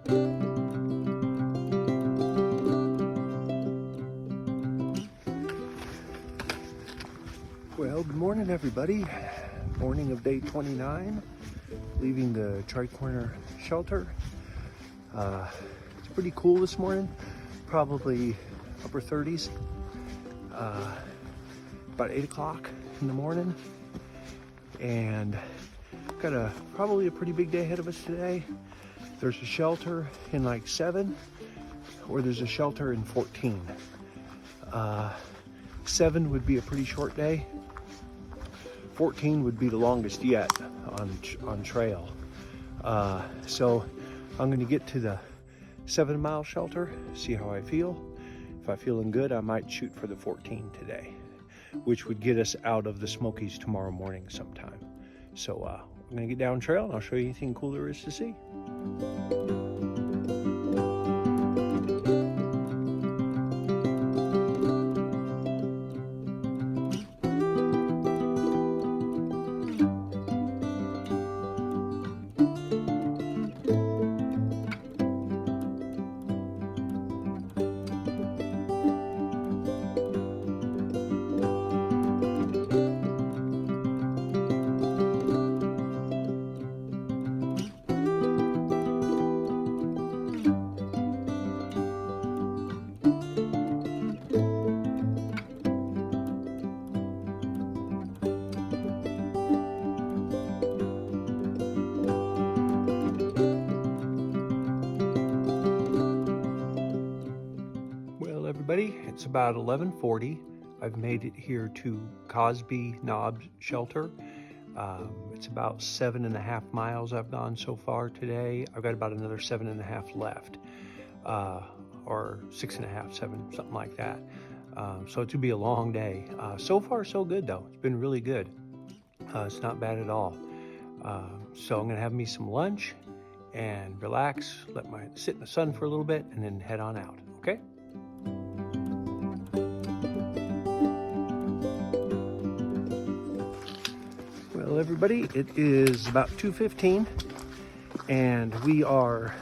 Well, good morning, everybody. Morning of day 29, leaving the Tri-Corner shelter. It's pretty cool this morning, probably upper 30s. About 8 o'clock in the morning, and got probably a pretty big day ahead of us today. There's a shelter in like 7, or there's a shelter in 14. 7 would be a pretty short day. 14 would be the longest yet on trail. So I'm going to get to the 7-mile shelter, see how I feel. If I'm feeling good, I might shoot for the 14 today, which would get us out of the Smokies tomorrow morning sometime. So I'm going to get down trail and I'll show you anything cool there is to see. Everybody, it's about 11:40. I've made it here to Cosby Knob shelter. It's about 7.5 miles I've gone so far today. I've got about another 7.5 left, or 6.5, 7, something like that. So it should be a long day. So far, so good though. It's been really good. It's not bad at all. So I'm gonna have me some lunch and relax, sit in the sun for a little bit, and then head on out. Okay. Well, everybody, it is about 2:15, and we are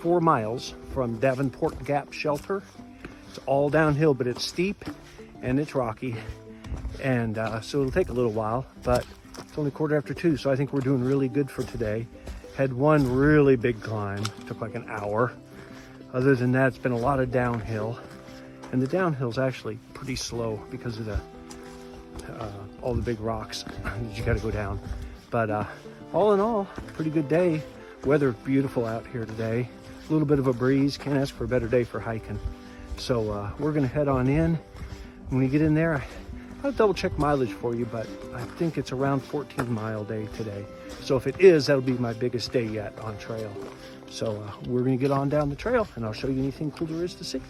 4 miles from Davenport Gap Shelter. It's all downhill, but it's steep and it's rocky, and so it'll take a little while, but it's only 2:15, so I think we're doing really good for today. Had one really big climb, took like an hour. Other than that, it's been a lot of downhill, and the downhill's actually pretty slow because of all the big rocks that you got to go down. But all in all, pretty good day. Weather beautiful out here today. A little bit of a breeze. Can't ask for a better day for hiking. So we're gonna head on in. When we get in there, I'll double check mileage for you, but I think it's around 14-mile day today. So if it is, that'll be my biggest day yet on trail. So we're gonna get on down the trail, and I'll show you anything cool there is to see.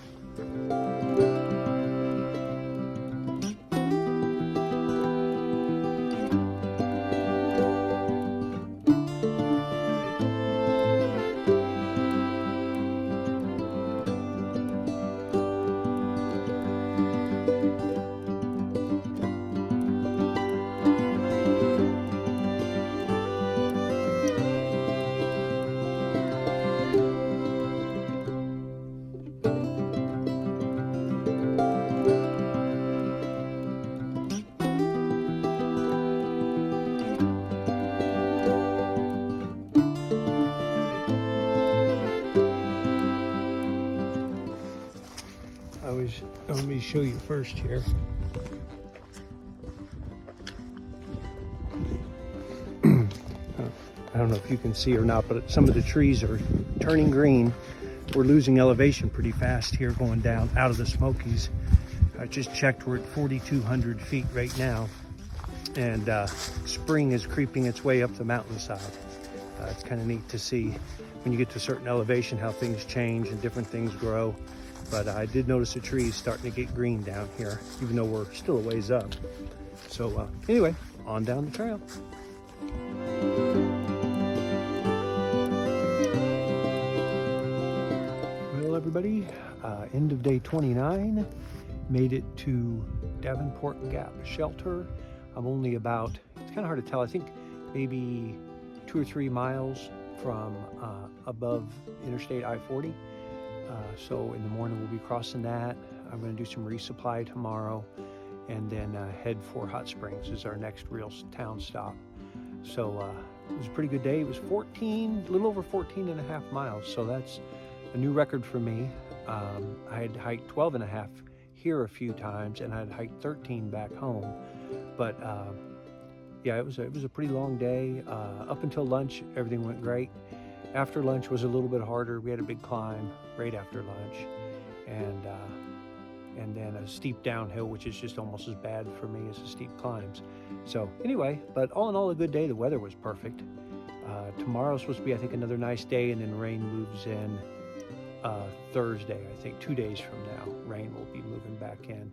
Let me show you first here. I don't know if you can see or not, but some of the trees are turning green. We're losing elevation pretty fast here going down out of the Smokies. I just checked, we're at 4,200 feet right now, and spring is creeping its way up the mountainside. It's kind of neat to see when you get to a certain elevation how things change and different things grow. But I did notice the trees starting to get green down here, even though we're still a ways up. So anyway, on down the trail. Well, everybody, end of day 29. Made it to Davenport Gap Shelter. I'm only about, it's kind of hard to tell, I think maybe 2 or 3 miles from above Interstate I-40. So in the morning we'll be crossing that. I'm going to do some resupply tomorrow, and then head for Hot Springs is our next real town stop. So it was a pretty good day. It was a little over 14 and a half miles. So that's a new record for me. I had hiked 12 and a half here a few times, and I had hiked 13 back home. But yeah, it was a pretty long day. Up until lunch, everything went great. After lunch was a little bit harder. We had a big climb right after lunch, and then a steep downhill, which is just almost as bad for me as the steep climbs. So anyway, but all in all, a good day. The weather was perfect. Tomorrow's supposed to be, I think, another nice day, and then rain moves in Thursday. I think 2 days from now, rain will be moving back in.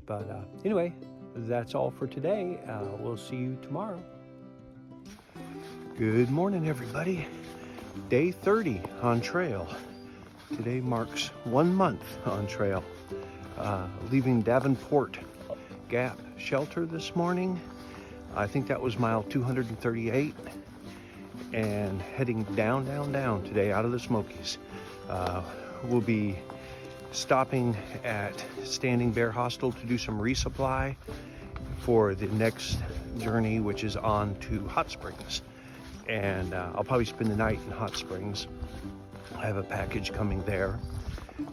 But anyway, that's all for today. We'll see you tomorrow. Good morning, everybody. Day 30 on trail. Today marks 1 month on trail. Leaving Davenport Gap Shelter this morning. I think that was mile 238. And heading down today out of the Smokies. We'll be stopping at Standing Bear Hostel to do some resupply for the next journey, which is on to Hot Springs. And I'll probably spend the night in Hot Springs. I have a package coming there.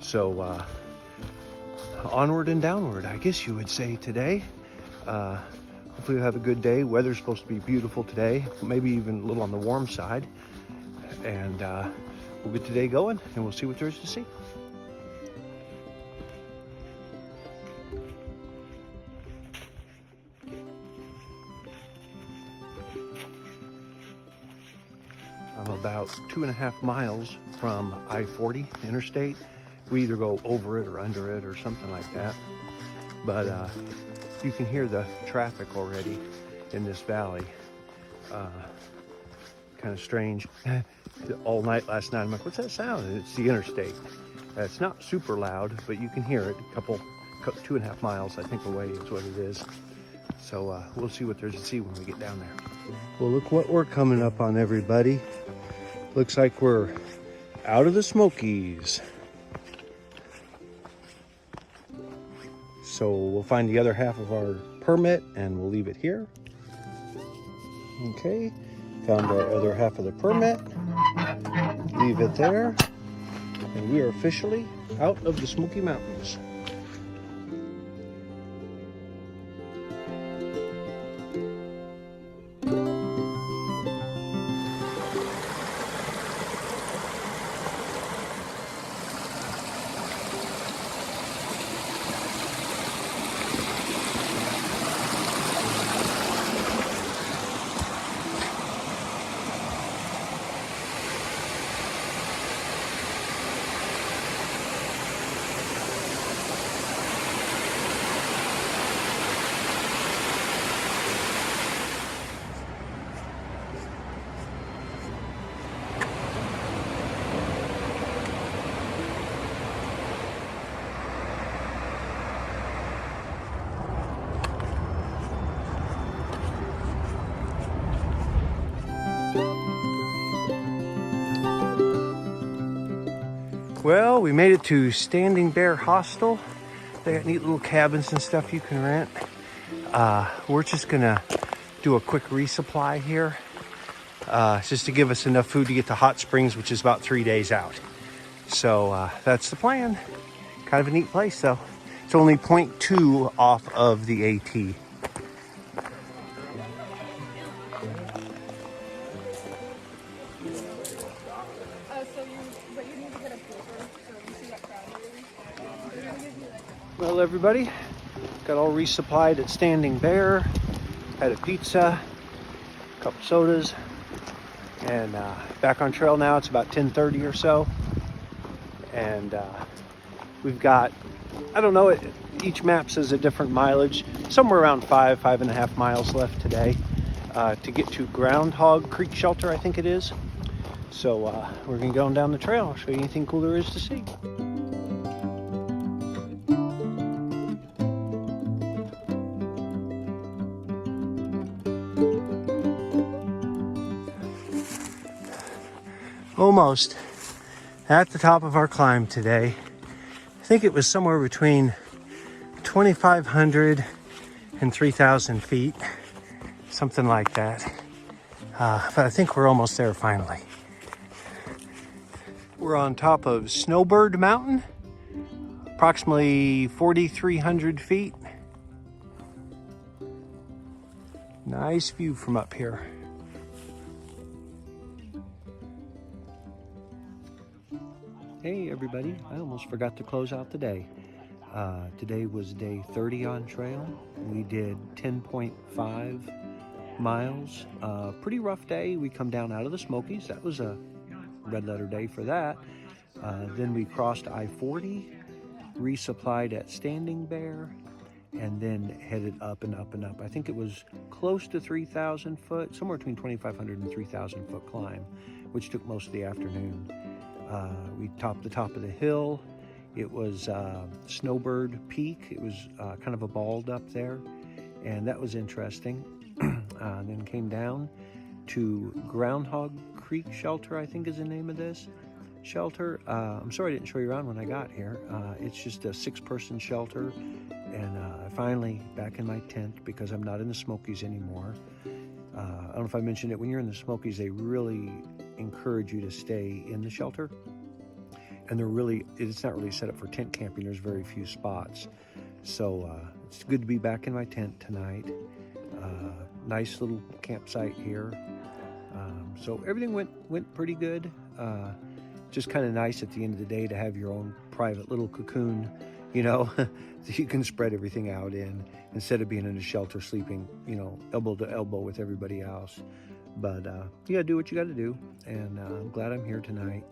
So onward and downward, I guess you would say today. Hopefully we'll have a good day. Weather's supposed to be beautiful today, maybe even a little on the warm side. And we'll get today going, and we'll see what there is to see. I'm about 2.5 miles from I-40 interstate. We either go over it or under it or something like that. But you can hear the traffic already in this valley. Kind of strange. All night last night, I'm like, what's that sound? And it's the interstate. It's not super loud, but you can hear it. 2.5 miles, I think, away is what it is. So we'll see what there's to see when we get down there. Well, look what we're coming up on, everybody. Looks like we're out of the Smokies. So we'll find the other half of our permit and we'll leave it here. Okay, found our other half of the permit. Leave it there. And we are officially out of the Smoky Mountains. Well, we made it to Standing Bear Hostel. They got neat little cabins and stuff you can rent. We're just gonna do a quick resupply here, just to give us enough food to get to Hot Springs, which is about 3 days out. So that's the plan. Kind of a neat place though. It's only 0.2 off of the AT. Well, everybody, got all resupplied at Standing Bear. Had a pizza, a couple sodas, and back on trail now. It's about 10:30 or so, and we've got, I don't know, each map says a different mileage, somewhere around 5.5 miles left today to get to Groundhog Creek Shelter, I think it is. So we're gonna go on down the trail. I'll show you anything cool there is to see. almost at the top of our climb today. I think it was somewhere between 2,500 and 3,000 feet, something like that. But I think we're almost there finally. We're on top of Snowbird Mountain, approximately 4,300 feet. Nice view from up here. Hey everybody, I almost forgot to close out the day. Today was day 30 on trail. We did 10.5 miles. Pretty rough day. We come down out of the Smokies. That was a red letter day for that. Then we crossed I-40, resupplied at Standing Bear, and then headed up and up and up. I think it was close to 3,000 foot, somewhere between 2,500 and 3,000 foot climb, which took most of the afternoon. We topped the top of the hill. It was Snowbird Peak. It was kind of a bald up there, and that was interesting. Then came down to Groundhog Creek Shelter, I think is the name of this shelter. I'm sorry I didn't show you around when I got here. It's just a 6-person shelter, and finally back in my tent because I'm not in the Smokies anymore. I don't know if I mentioned it, when you're in the Smokies, they really encourage you to stay in the shelter. And it's not really set up for tent camping. There's very few spots. So it's good to be back in my tent tonight. Nice little campsite here. So everything went pretty good. Just kind of nice at the end of the day to have your own private little cocoon, you know, that you can spread everything out in instead of being in a shelter sleeping, you know, elbow to elbow with everybody else. But you gotta do what you gotta do, and I'm glad I'm here tonight.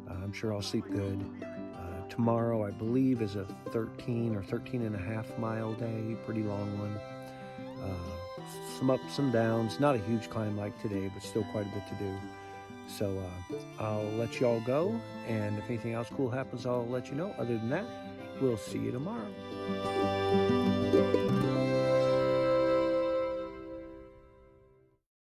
I'm sure I'll sleep good. Tomorrow, I believe, is a 13 or 13 and a half mile day, pretty long one. Some ups, some downs, not a huge climb like today, but still quite a bit to do. So I'll let you all go, and if anything else cool happens, I'll let you know. Other than that, we'll see you tomorrow.